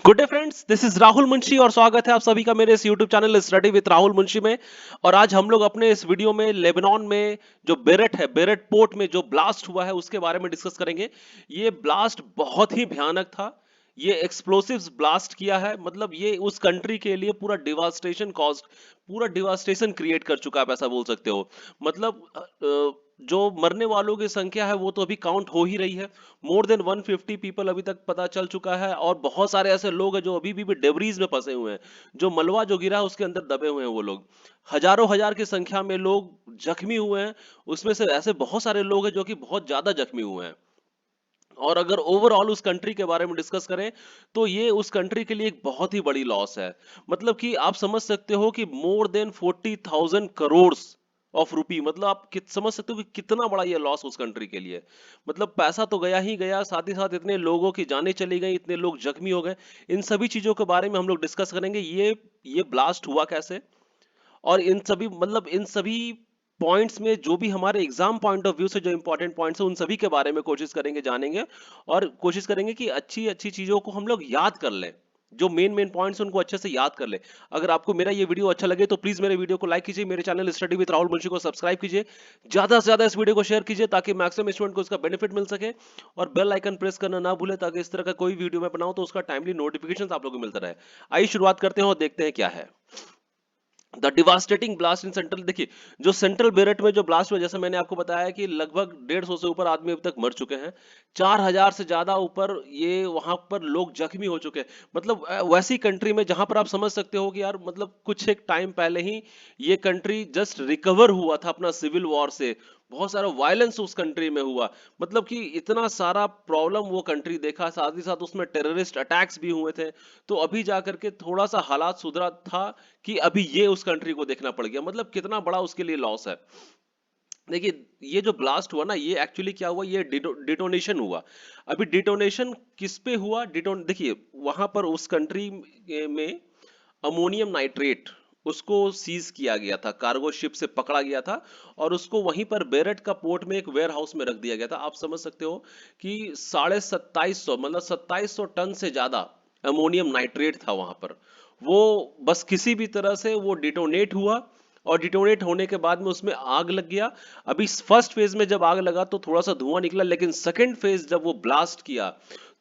Good day friends, this is Rahul Munshi और स्वागत है आप सभी का मेरे इस YouTube channel study with Rahul Munshi में। और आज हम लोग अपने इस वीडियो में लेबनान में जो बेरेट है, बेरेट पोर्ट में जो ब्लास्ट हुआ है उसके बारे में डिस्कस करेंगे। ये ब्लास्ट बहुत ही भयानक था। ये एक्सप्लोसिव्स ब्लास्ट किया है, मतलब ये उस कंट्री के लिए पूरा डिवास्टेशन कॉस्ट, पूरा डिवास्टेशन क्रिएट कर चुका है, आप ऐसा बोल सकते हो। मतलब जो मरने वालों की संख्या है वो तो अभी काउंट हो ही रही है। मोर देन 150 पीपल अभी तक पता चल चुका है, और बहुत सारे ऐसे लोग हैं जो अभी भी डेब्रीज में फंसे हुए हैं। जो मलबा जो गिरा है उसके अंदर दबे हुए हैं वो लोग। हजारों हजार की संख्या में लोग जख्मी हुए हैं। उसमें से ऐसे बहुत सारे लोग हैं जो कि बहुत ज्यादा जख्मी हुए हैं। और अगर ओवरऑल उस कंट्री के बारे में डिस्कस करें तो ये उस कंट्री के लिए एक बहुत ही बड़ी लॉस है। मतलब कि आप समझ सकते हो कि more than 40,000 crore of rupee, मतलब आप समझ सकते हो कि कितना बड़ा ये लॉस उस कंट्री के लिए। मतलब पैसा तो गया ही गया, साथ ही साथ इतने लोगों की जानें चली गई, इतने लोग जख्मी हो गए। इन सभी चीजों के बारे में हम लोग डिस्कस करेंगे। ये ब्लास्ट हुआ कैसे, और इन सभी, मतलब इन सभी पॉइंट्स में जो भी हमारे एग्जाम पॉइंट ऑफ व्यू से जो इंपॉर्टेंट पॉइंट्स है उन सभी के बारे में कोशिश करेंगे, जानेंगे। और कोशिश करेंगे कि अच्छी अच्छी चीजों को हम लोग याद कर लें। जो मेन मेन पॉइंट्स उनको अच्छे से याद कर ले। अगर आपको मेरा ये वीडियो अच्छा लगे तो प्लीज मेरे वीडियो को लाइक कीजिए, मेरे channel study with Rahul Munshi को सब्सक्राइब कीजिए, ज्यादा से ज्यादा इस वीडियो को शेयर कीजिए ताकि मैक्सिमम स्टूडेंट को इसका बेनिफिट मिल सके। और बेल आइकन प्रेस करना ना भूले ताकि इस तरह का कोई वीडियो मैं बनाऊं तो उसका टाइमली नोटिफिकेशन आप लोगों को मिलता रहे। आइए शुरुआत करते हैं और देखते हैं क्या है the devastating blast in central. देखिए, जो सेंट्रल बेरेट में जो ब्लास्ट हुआ, जैसे मैंने आपको बताया कि लगभग 150 से ऊपर आदमी अभी तक मर चुके हैं। 4,000 से ज्यादा ऊपर ये वहां पर लोग जख्मी हो चुके हैं। मतलब वैसी कंट्री में जहां पर आप समझ सकते हो कि यार, मतलब कुछ एक टाइम पहले ही ये कंट्री जस्ट रिकवर हुआ था अपना सिविल वॉर से। बहुत सारा वायलेंस उस कंट्री में हुआ। मतलब कि इतना सारा प्रॉब्लम वो कंट्री देखा, साथ ही साथ उसमें टेररिस्ट अटैक्स भी हुए थे। तो अभी जाकर के थोड़ा सा हालात सुधरा था कि अभी ये उस कंट्री को देखना पड़ गया। मतलब कितना बड़ा उसके लिए लॉस है। देखिए, ये जो ब्लास्ट हुआ ना, ये एक्चुअली क्या हुआ, ये डिटोनेशन हुआ। अभी डिटोनेशन किस पे हुआ? देखिए, वहां पर उस कंट्री में अमोनियम नाइट्रेट, उसको सीज किया गया था, कार्गो शिप से पकड़ा गया था। और उसको वहीं पर बेरेट का पोर्ट में एक वेयर हाउस में रख दिया गया था। आप समझ सकते हो कि 2750, मतलब 2700 टन से ज्यादा अमोनियम नाइट्रेट था वहां पर। वो बस किसी भी तरह से वो डिटोनेट हुआ, और डिटोनेट होने के बाद में उसमें आग लग गया। अभी फर्स्ट फेज में जब आग लगा तो थोड़ा सा धुआं निकला, लेकिन सेकंड फेज जब वो ब्लास्ट किया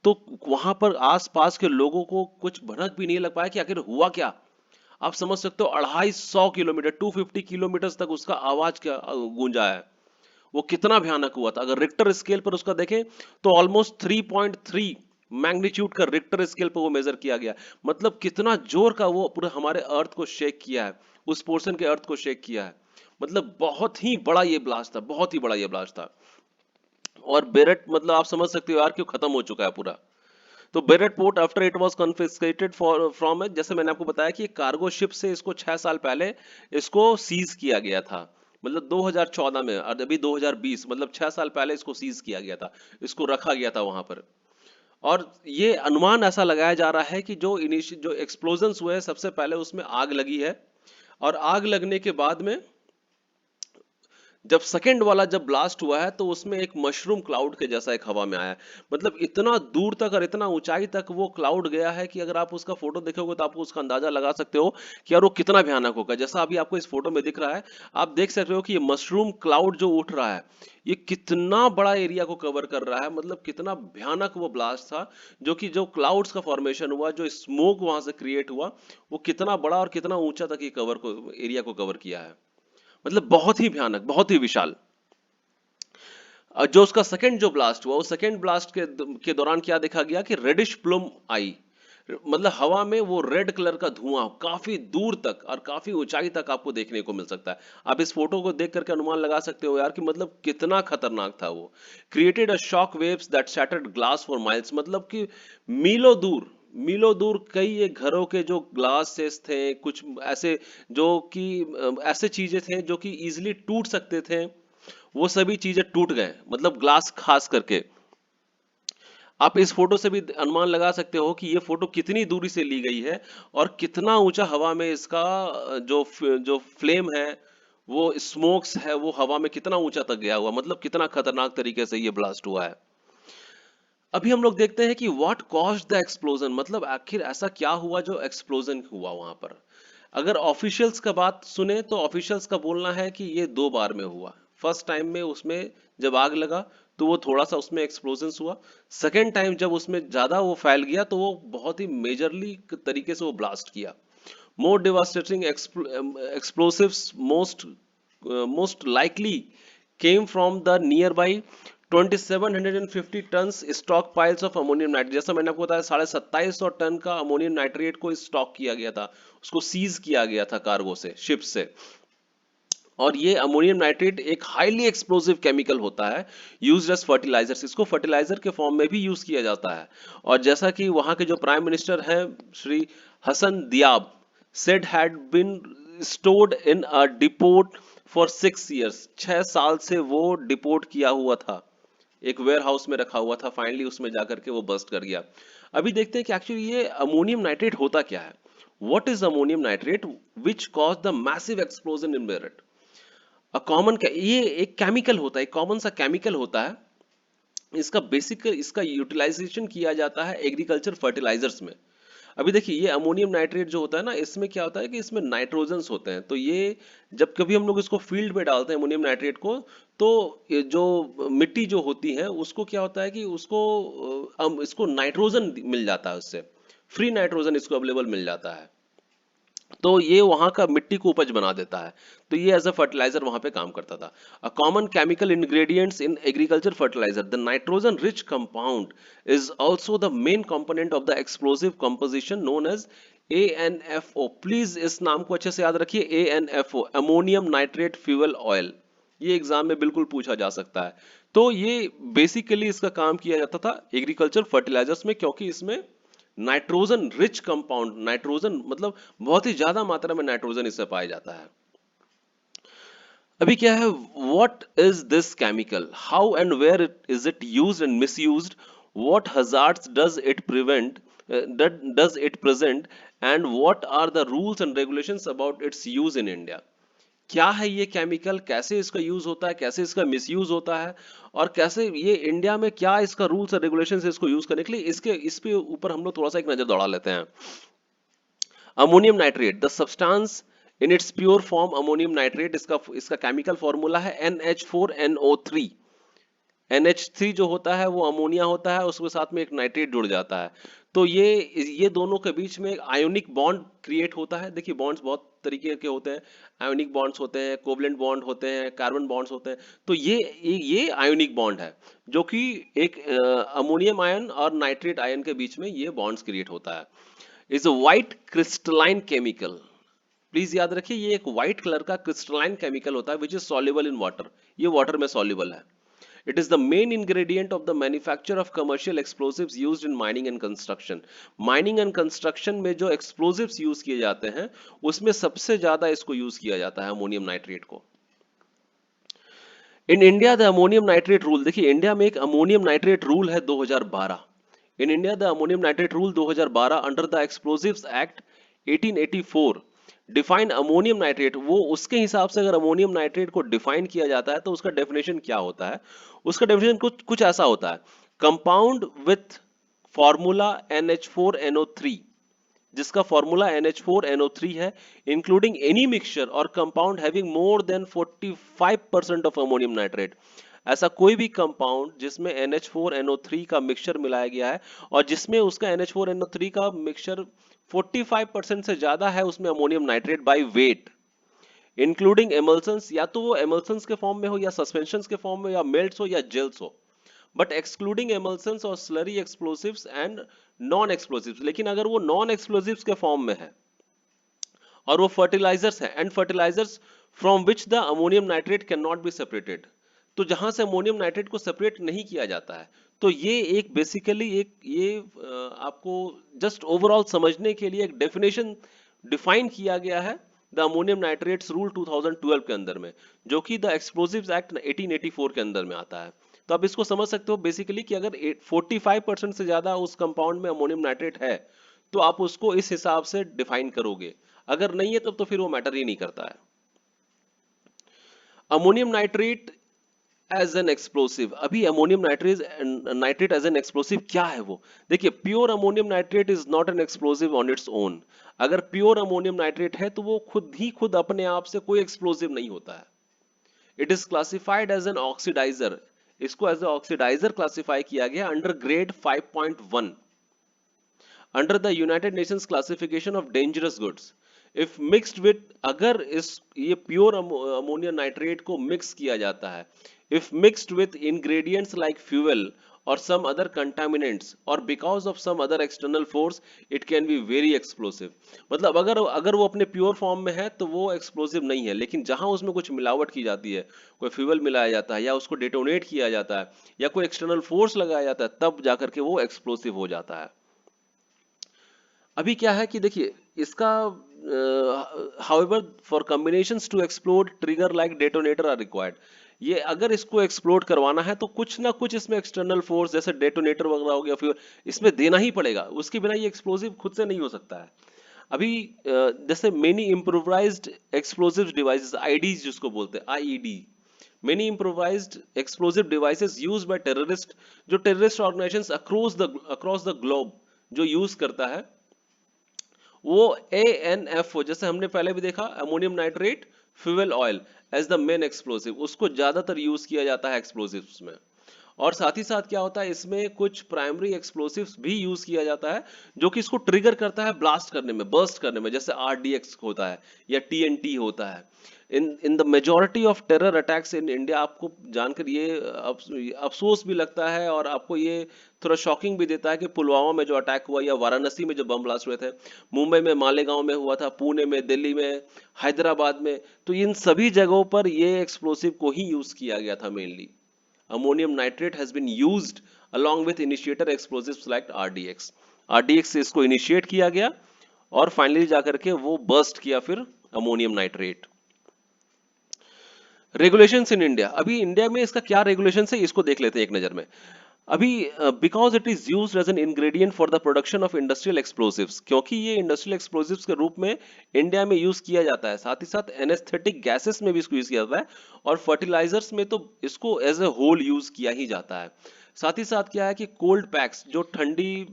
तो वहां पर आसपास के लोगों को कुछ भनक भी नहीं लग पाया कि आखिर हुआ क्या। आप समझ सकते हो, 250 किलोमीटर, 250 किलोमीटर तक उसका आवाज क्या गूंजा है। वो कितना भयानक हुआ था। अगर रिक्टर स्केल पर उसका देखें तो ऑलमोस्ट 3.3 मैग्नीट्यूड का रिक्टर स्केल पर वो मेजर किया गया। मतलब कितना जोर का वो पूरे हमारे अर्थ को शेक किया है, उस पोर्शन के अर्थ को शेक किया है। मतलब बहुत ही बड़ा ये ब्लास्ट था, बहुत ही बड़ा ये ब्लास्ट था। और बेरेट, मतलब आप समझ सकते हो यार क्यों खत्म हो चुका है पूरा। तो बेरेट port after it was confiscated for from, जैसे मैंने आपको बताया कि कार्गो शिप से इसको 6 साल पहले इसको सीज किया गया था। मतलब 2014 में, और अभी 2020, मतलब 6 साल पहले इसको सीज किया गया था, इसको रखा गया था वहां पर। और ये अनुमान ऐसा लगाया जा रहा है कि जो एक्सप्लोजन्स हुए हैं सबसे पहले उसमें आग लगी है। और आग लगने के बाद में जब सेकंड वाला जब ब्लास्ट हुआ है तो उसमें एक मशरूम क्लाउड के जैसा एक हवा में आया है। मतलब इतना दूर तक और इतना ऊंचाई तक वो क्लाउड गया है कि अगर आप उसका फोटो देखोगे तो आपको उसका अंदाजा लगा सकते हो कि यार वो कितना भयानक होगा। जैसा अभी आपको इस फोटो में दिख रहा है, आप देख सकते हो कि ये मशरूम क्लाउड जो उठ रहा है, ये कितना बड़ा एरिया को कवर कर रहा है। मतलब कितना भयानक वो ब्लास्ट था। जो क्लाउड्स का फॉर्मेशन हुआ, जो स्मोक वहां से क्रिएट हुआ, वो कितना बड़ा और कितना ऊंचा तक ये कवर को एरिया को कवर किया है। मतलब बहुत ही भयानक, बहुत ही विशाल। जो उसका सेकंड जो ब्लास्ट हुआ, उस सेकंड ब्लास्ट के दौरान क्या देखा गया कि रेडिश प्लूम आई। मतलब हवा में वो रेड कलर का धुआं काफी दूर तक और काफी ऊंचाई तक आपको देखने को मिल सकता है। आप इस फोटो को देख करके अनुमान लगा सकते हो यार कि मतलब कितना खतरनाक था वो। Created a shock waves that shattered glass for miles, मतलब कि मीलों दूर कई ये घरों के जो ग्लासेस थे, कुछ ऐसे जो कि ऐसे चीजें थे जो कि इजिली टूट सकते थे, वो सभी चीजें टूट गए। मतलब ग्लास खास करके आप इस फोटो से भी अनुमान लगा सकते हो कि ये फोटो कितनी दूरी से ली गई है, और कितना ऊंचा हवा में इसका जो फ्लेम है, वो स्मोक्स है, वो हवा में कितना ऊंचा तक गया हुआ। मतलब कितना खतरनाक तरीके से ये ब्लास्ट हुआ है। अभी हम लोग देखते हैं कि व्हाट कॉज्ड द एक्सप्लोजन, मतलब आखिर ऐसा क्या हुआ जो एक्सप्लोजन हुआ वहां पर। अगर ऑफिशियल्स का बात सुने तो ऑफिशियल्स का बोलना है कि ये दो बार में हुआ। फर्स्ट टाइम में उसमें जब आग लगा तो वो थोड़ा सा उसमें एक्सप्लोजन हुआ। सेकेंड टाइम जब उसमें ज्यादा वो फैल गया तो वो बहुत ही मेजरली तरीके से वो ब्लास्ट किया। मोर devastating explosives most likely came from the nearby 2750 tons stockpiles of ammonium nitrate। जैसा मैंने आपको बताया 2750 टन का अमोनियम नाइट्रेट को स्टॉक किया गया था, उसको सीज किया गया था कार्गो से, शिप से। और ये अमोनियम नाइट्रेट एक हाईली एक्सप्लोसिव केमिकल होता है, यूज्ड एज फर्टिलाइजर्स। इसको फर्टिलाइजर के फॉर्म में भी यूज किया जाता है। और जैसा कि वहां के जो प्राइम मिनिस्टर हैं Shri Hasan दियाब said had been stored in a depot for 6 years, 6 साल से वो डिपोट किया हुआ था, एक वेयर हाउस में रखा हुआ था। फाइनली उसमें जाकर के वो बस्ट कर गया। अभी देखते हैं कि एक्चुअली ये अमोनियम नाइट्रेट होता क्या है। What is ammonium nitrate which cause the massive explosion in Beirut. ये एक केमिकल होता है, एक कॉमन सा केमिकल होता है। इसका यूटिलाइजेशन किया जाता है एग्रीकल्चर फर्टिलाइजर्स में। अभी देखिए ये अमोनियम नाइट्रेट जो होता है ना, इसमें क्या होता है कि इसमें नाइट्रोजन्स होते हैं। तो ये जब कभी हम लोग इसको फील्ड में डालते हैं अमोनियम नाइट्रेट को, तो ये जो मिट्टी जो होती है उसको क्या होता है कि उसको इसको नाइट्रोजन मिल जाता है, उससे फ्री नाइट्रोजन इसको अवेलेबल मिल जाता है। तो ये वहां का मिट्टी को उपज बना देता है। तो ये एज अ फर्टिलाइजर वहां पे काम करता था। A common chemical ingredients in agriculture fertilizer, the nitrogen rich compound is also the main component of the explosive composition known as ANFO। Please इस नाम को अच्छे से याद रखिए, ANFO, ammonium nitrate fuel oil. ये एग्जाम में बिल्कुल पूछा जा सकता है। तो ये बेसिकली इसका काम किया जाता था एग्रीकल्चर फर्टिलाइजर्स में, क्योंकि इसमें नाइट्रोजन रिच कंपाउंड, नाइट्रोजन मतलब बहुत ही ज्यादा मात्रा में नाइट्रोजन इससे पाया जाता है। अभी क्या है, what is this chemical, how and where is it used and misused, what hazards does it prevent, does it present, and what are the rules and regulations about its use in India. क्या है ये chemical, कैसे इसका use होता है, कैसे इसका misuse होता है, और कैसे ये इंडिया में क्या इसका रूल्स और रेगुलेशंस है इसको यूज करने के लिए, इसके इस पे ऊपर हम लोग थोड़ा सा एक नजर दौड़ा लेते हैं। Ammonium nitrate, the substance in its pure form ammonium nitrate, इसका इसका केमिकल फॉर्मूला है NH4NO3। NH3 जो होता है वो अमोनिया होता है, उसके साथ में एक नाइट्रेट जुड़ जाता है। तो ये दोनों के बीच में एक आयोनिक बॉन्ड क्रिएट होता है। देखिए बॉन्ड्स बहुत तरीके के होते हैं, आयोनिक बॉन्ड्स होते हैं, कोवलेंट बॉन्ड होते हैं, कार्बन बॉन्ड्स होते हैं। तो ये आयोनिक बॉन्ड है, जो कि एक अमोनियम आयन और नाइट्रेट आयन के बीच में ये बॉन्ड्स क्रिएट होता है। Is a white crystalline chemical. Please याद रखिए ये एक व्हाइट कलर का क्रिस्टलाइन केमिकल होता है which is soluble in water. ये वाटर में सॉल्युबल है। It is the main ingredient of the manufacture of commercial explosives used in mining and construction। Mining and construction में जो explosives यूज किए जाते हैं उसमें सबसे ज्यादा इसको यूज किया जाता है अमोनियम नाइट्रेट को। In India the ammonium nitrate rule, देखिए इंडिया में एक अमोनियम नाइट्रेट रूल है 2012। In India the ammonium nitrate rule 2012 under the explosives act 1884 define ammonium nitrate. वो उसके हिसाब से अगर अमोनियम नाइट्रेट को डिफाइन किया जाता है तो उसका डेफिनेशन क्या होता है। उसका डेफिनेशन कुछ कुछ ऐसा होता है, कंपाउंड विथ फॉर्मूला NH4NO3, जिसका फॉर्मूला NH4NO3 है, इंक्लूडिंग एनी मिक्सचर और compound having more than 45% of ammonium nitrate. ऐसा कोई भी कंपाउंड जिसमें NH4NO3 का मिक्सचर मिलाया गया है और जिसमें उसका NH4NO3 का मिक्सचर 45% से ज्यादा है उसमें ammonium nitrate by weight, including emulsions, या तो वो एमल्सन्स के फॉर्म में हो या सस्पेंशंस के फॉर्म में, या मेल्ट्स हो या जेल्स हो, बट एक्सक्लूडिंग एमल्सन्स और slurry explosives and non explosives. लेकिन अगर वो नॉन एक्सप्लोसिव्स के फॉर्म में है और वो फर्टिलाइजर्स है, and fertilizers from which the ammonium nitrate can not be separated, तो जहां से अमोनियम नाइट्रेट को सेपरेट नहीं किया जाता है। तो ये एक बेसिकली एक ये आपको जस्ट ओवरऑल समझने के लिए एक डेफिनेशन डिफाइन किया गया है द अमोनियम नाइट्रेट्स रूल 2012 के अंदर में, जो कि द एक्सप्लोसिव्स एक्ट 1884 के अंदर में आता है। तो आप इसको समझ सकते हो बेसिकली कि अगर 45% से ज्यादा उस कंपाउंड में अमोनियम नाइट्रेट है तो आप उसको इस हिसाब से डिफाइन करोगे, अगर नहीं है तब तो फिर वो मैटर ही नहीं करता है। Ammonium nitrate as an explosive. अभी ammonium nitrate as an explosive क्या है वो? देखिए, pure ammonium nitrate is not an explosive on its own. अगर प्योर अमोनियम नाइट्रेट है तो वो खुद अपने आप से कोई एक्सप्लोसिव नहीं होता है। It is classified as an oxidizer. इसको एज ए ऑक्सीडाइजर क्लासिफाई किया गया under grade 5.1 under the United Nations classification of dangerous goods. If mixed with, अगर इस ये प्योर अमोनियम नाइट्रेट को मिक्स किया जाता है, if mixed with ingredients like fuel और सम अदर कंटामिनेंट्स और because of some other external force, it can be very explosive. मतलब अगर अगर वो अपने प्योर फॉर्म में है तो वो एक्सप्लोसिव नहीं है, लेकिन जहां उसमें कुछ मिलावट की जाती है, कोई फ्यूल मिलाया जाता है या उसको डेटोनेट किया जाता है या कोई एक्सटर्नल फोर्स लगाया जाता है, तब जाकर के वो एक्सप्लोसिव हो जाता है। अभी क्या है कि देखिए इसका however for combinations to explode trigger like detonator are required. ये अगर इसको एक्सप्लोड करवाना है तो कुछ ना कुछ इसमें एक्सटर्नल फोर्स जैसे डेटोनेटर वगैरह हो गया, फिर इसमें देना ही पड़ेगा, उसके बिना ये एक्सप्लोसिव खुद से नहीं हो सकता है। अभी जैसे many improvised explosive devices, IEDs जिसको बोलते हैं, IED, many improvised explosive devices used by terrorist, जो terrorist organisations across the globe जो यूज करता है, वो ANFO, जैसे हमने पहले भी देखा, ammonium nitrate fuel oil as the main explosive, उसको ज्यादातर यूज किया जाता है एक्सप्लोसिव्स में। और साथ ही साथ क्या होता है, इसमें कुछ प्राइमरी एक्सप्लोसिव्स भी यूज किया जाता है जो कि इसको ट्रिगर करता है ब्लास्ट करने में, बर्स्ट करने में, जैसे RDX होता है या TNT होता है। In the majority of terror attacks in India, आपको जानकर ये अफसोस भी लगता है और आपको ये थोड़ा शॉकिंग भी देता है कि पुलवामा में जो अटैक हुआ या वाराणसी में जो बम ब्लास्ट हुए थे, मुंबई में मालेगांव में हुआ था, पुणे में, दिल्ली में, हैदराबाद में, तो इन सभी जगहों पर ये एक्सप्लोसिव को ही यूज किया गया था mainly. Ammonium nitrate has been used along with initiator explosives like RDX। RDX से इसको इनिशिएट किया गया और फाइनली जाकर के वो बर्स्ट किया फिर ammonium nitrate. Regulations in India, अभी इंडिया में इसका क्या रेगुलेशन है इसको देख लेते हैं एक नजर में। अभी because it is used as an ingredient for the production of industrial explosives, क्योंकि ये इंडस्ट्रियल एक्सप्लोसिव्स के रूप में इंडिया में यूज किया जाता है, साथ ही साथ एनेस्थेटिक गैसेस में भी इसको यूज किया जाता है और फर्टिलाइजर्स में तो इसको एज ए होल यूज किया ही जाता है। साथ ही साथ क्या है कि कोल्ड पैक्स, जो ठंडी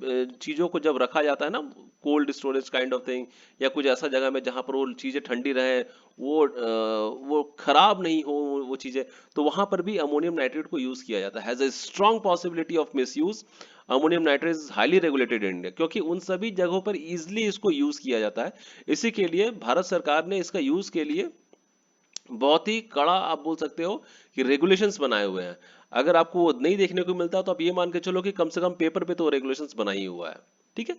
चीजों को जब रखा जाता है ना, cold storage kind of thing, या कुछ ऐसा जगह में जहां पर वो चीजें ठंडी रहे, वो खराब नहीं हो वो चीजें, तो वहां पर भी अमोनियम नाइट्रेट को यूज किया जाता है। Has a strong possibility of misuse, ammonium nitrate is highly regulated in India, क्योंकि उन सभी जगहों पर इजिली इसको यूज किया जाता है। इसी के लिए भारत सरकार ने इसका यूज के लिए बहुत ही कड़ा, आप बोल सकते हो कि रेगुलेशंस बनाए हुए हैं। अगर आपको वो नहीं देखने को मिलता तो आप ये मान के चलो कि कम से कम पेपर पे तो रेगुलेशंस बना ही हुआ है। ठीक है।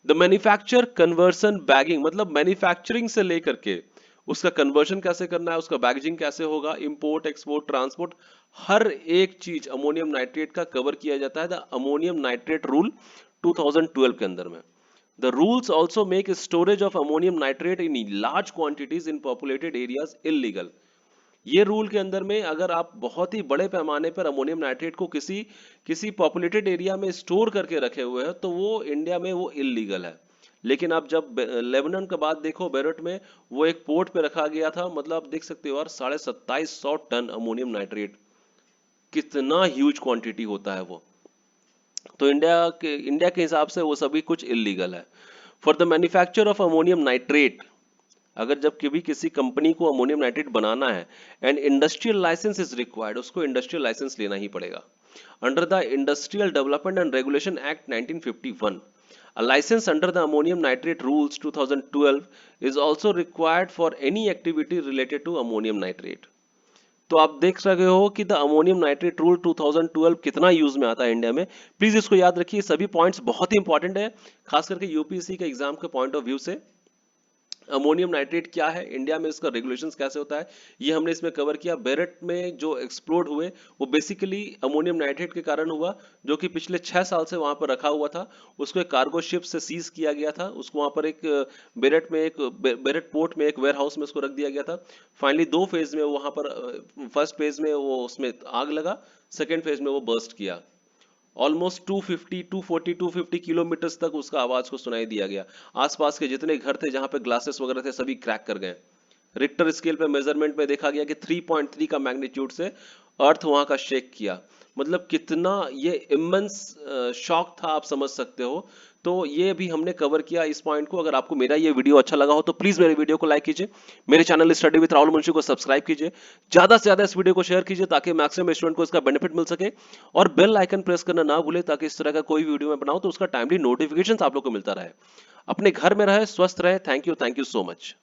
द मैन्युफैक्चर कन्वर्सन बैगिंग, मतलब मैन्युफैक्चरिंग से लेकर के उसका कन्वर्जन कैसे करना है, उसका बैगेजिंग कैसे होगा, इंपोर्ट एक्सपोर्ट ट्रांसपोर्ट, हर एक चीज अमोनियम नाइट्रेट का कवर किया जाता है द अमोनियम नाइट्रेट रूल 2012 के अंदर में। The rules also make storage of ammonium nitrate in large quantities in populated areas illegal। ये रूल के अंदर में अगर आप बहुत ही बड़े पैमाने पर अमोनियम नाइट्रेट को किसी किसी पॉपुलेटेड एरिया में स्टोर करके रखे हुए हैं तो वो इंडिया में वो इलीगल है। लेकिन आप जब लेबनान का बात देखो, बेरूट में वो एक पोर्ट पे रखा गया था, मतलब आप देख सकते हो यार 2750 टन अमोनियम नाइट्रेट, कितना ह्यूज क्वांटिटी होता है वो। तो इंडिया के हिसाब से वो सभी कुछ इलीगल है। For the manufacture of ammonium nitrate, अगर जब कभी किसी कंपनी को अमोनियम नाइट्रेट बनाना है and industrial license is required, उसको इंडस्ट्रियल लाइसेंस लेना ही पड़ेगा। Under the industrial development and regulation act 1951, a license under the ammonium nitrate rules 2012 is also required for any activity related to ammonium nitrate। तो आप देख सके हो कि द अमोनियम नाइट्रेट रूल 2012 कितना यूज में आता है इंडिया में। प्लीज इसको याद रखिए, सभी पॉइंट्स बहुत ही इंपॉर्टेंट है, खास करके यूपीएससी के एग्जाम के पॉइंट ऑफ व्यू से। अमोनियम नाइट्रेट क्या है, इंडिया में इसका रेगुलेशंस कैसे होता है, ये हमने इसमें कवर किया। बेरट में जो एक्सप्लोड हुए वो बेसिकली अमोनियम नाइट्रेट के कारण हुआ, जो कि पिछले 6 साल से वहां पर रखा हुआ था। उसको एक कार्गो शिप से सीज किया गया था, उसको वहां पर एक बेरट पोर्ट में एक वेयर हाउस में उसको रख दिया गया था। फाइनली 2 फेज में वहां पर, फर्स्ट फेज में वो उसमें आग लगा, सेकेंड फेज में वो बर्स्ट किया। ऑलमोस्ट 250 240 250 किलोमीटर तक उसका आवाज को सुनाई दिया गया। आसपास के जितने घर थे जहां पे ग्लासेस वगैरह थे सभी क्रैक कर गए। रिक्टर स्केल पे मेजरमेंट में देखा गया कि 3.3 का मैग्नीट्यूड से अर्थ वहां का शेक किया। मतलब कितना ये इमेंस शॉक था, आप समझ सकते हो। तो ये भी हमने कवर किया इस पॉइंट को। अगर आपको मेरा ये वीडियो अच्छा लगा हो तो प्लीज मेरे वीडियो को लाइक कीजिए, मेरे channel study with Rahul Munshi को सब्सक्राइब कीजिए, ज्यादा से ज्यादा इस वीडियो को शेयर कीजिए ताकि मैक्सिमम स्टूडेंट को इसका बेनिफिट मिल सके, और बेल आइकन प्रेस करना ना भूले ताकि इस तरह का कोई वीडियो मैं बनाऊं तो उसका टाइमली नोटिफिकेशन आप लोग को मिलता रहे। अपने घर में रहे, स्वस्थ रहे। Thank you so much.